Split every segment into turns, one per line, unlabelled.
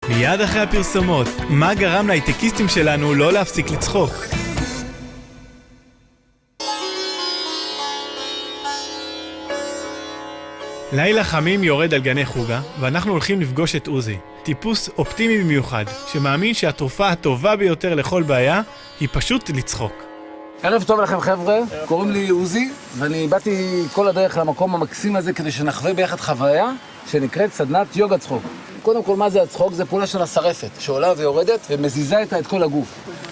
מיד אחרי הפרסומות, מה גרם להייטקיסטים שלנו לא להפסיק לצחוק? לילה חמים יורד על גני חוגה, ואנחנו הולכים לפגוש את עוזי, טיפוס אופטימי במיוחד, שמאמין שהתרופה הטובה ביותר לכל בעיה היא פשוט לצחוק.
ערב טוב לכם חבר'ה, קוראים לי עוזי, ואני באתי כל הדרך למקום המקסים הזה כדי שנחווה ביחד חוויה שנקראת סדנת יוגה צחוק. קודם כל, מה זה הצחוק? זה פעולה של השרפת, שעולה ויורדת ומזיזה איתה את כל הגוף.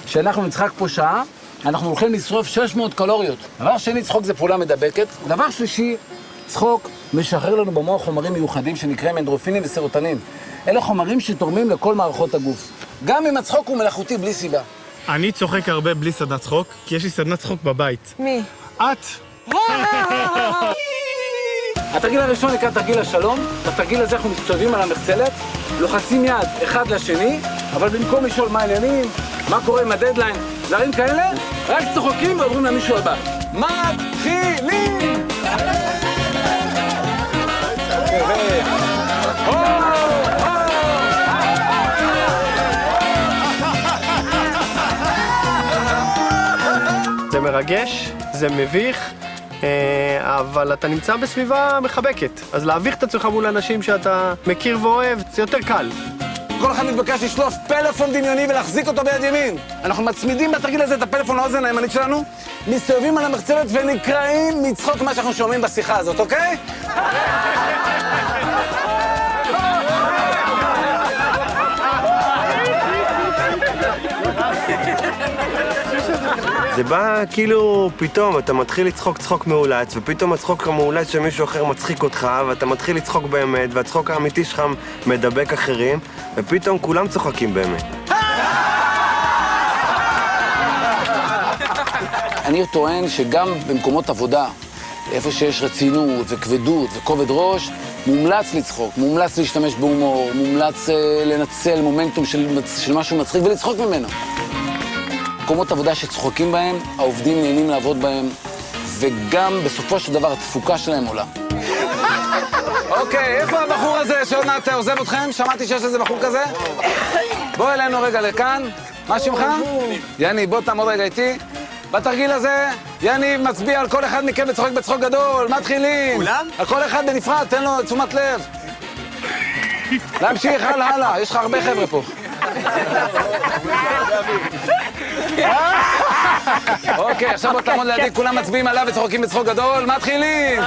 כשאנחנו נצחק פה שעה, אנחנו הולכים לשרוף 600 קלוריות. דבר שני, צחוק זה פעולה מדבקת. דבר שלישי, צחוק משחרר לנו במוח חומרים מיוחדים שנקראים אנדרופינים וסרוטונין. אלה חומרים שתורמים לכל מערכות הגוף. גם אם הצחוק הוא מלאכותי בלי סיבה.
אני צוחק הרבה בלי סדנת צחוק, כי יש לי סדנת צחוק בבית.
מי?
את!
התרגיל הראשון נקרא תרגיל השלום. בתרגיל הזה אנחנו מסתובבים על המחצלת, לוחצים יד אחד לשני, אבל במקום לשאול מה העניינים, מה קורה עם הדדליין, דברים כאלה, רק צוחקים ועוברים למישהו הבא. מתחילים!
זה מרגש, זה מביך, אבל אתה נמצא בסביבה מחבקת. אז להביך את עצמך מול אנשים שאתה מכיר ואוהב, זה יותר קל.
כל אחד מתבקש לשלוף פלאפון דמיוני ולהחזיק אותו ביד ימין. אנחנו מצמידים בתרגיל הזה את הפלאפון לאוזן הימנית שלנו, מסתובבים על המחצלת ונקראים מצחוק מה שאנחנו שומעים בשיחה הזאת, אוקיי?
זה בא כאילו פתאום, אתה מתחיל לצחוק צחוק מאולץ, ופתאום הצחוק המאולץ שמישהו אחר מצחיק אותך, ואתה מתחיל לצחוק באמת, והצחוק האמיתי שלך מדבק אחרים, ופתאום כולם צוחקים באמת.
אני טוען שגם במקומות עבודה, איפה שיש רצינות וכבדות וכובד ראש, מומלץ לצחוק, מומלץ להשתמש בהומור, מומלץ לנצל מומנטום של משהו מצחיק ולצחוק ממנו. מקומות עבודה שצחוקים בהם, העובדים נהנים לעבוד בהם, וגם בסופו של דבר התפוקה שלהם עולה. אוקיי, איפה הבחור הזה שעוד מעט עוזב אתכם? שמעתי שיש איזה בחור כזה. בוא אלינו רגע לכאן. מה שמך? יני, בוא תעמוד רגע איתי. בתרגיל הזה, יני מצביע על כל אחד מכם וצוחק בצחוק גדול. מתחילים. כולם? על כל אחד בנפרד, תן לו תשומת לב. להמשיך, הלאה, יש לך הרבה חבר'ה פה. אוקיי, עכשיו בוא תעמוד לידי, כולם מצביעים עליו וצוחקים בצחוק גדול, מתחילים!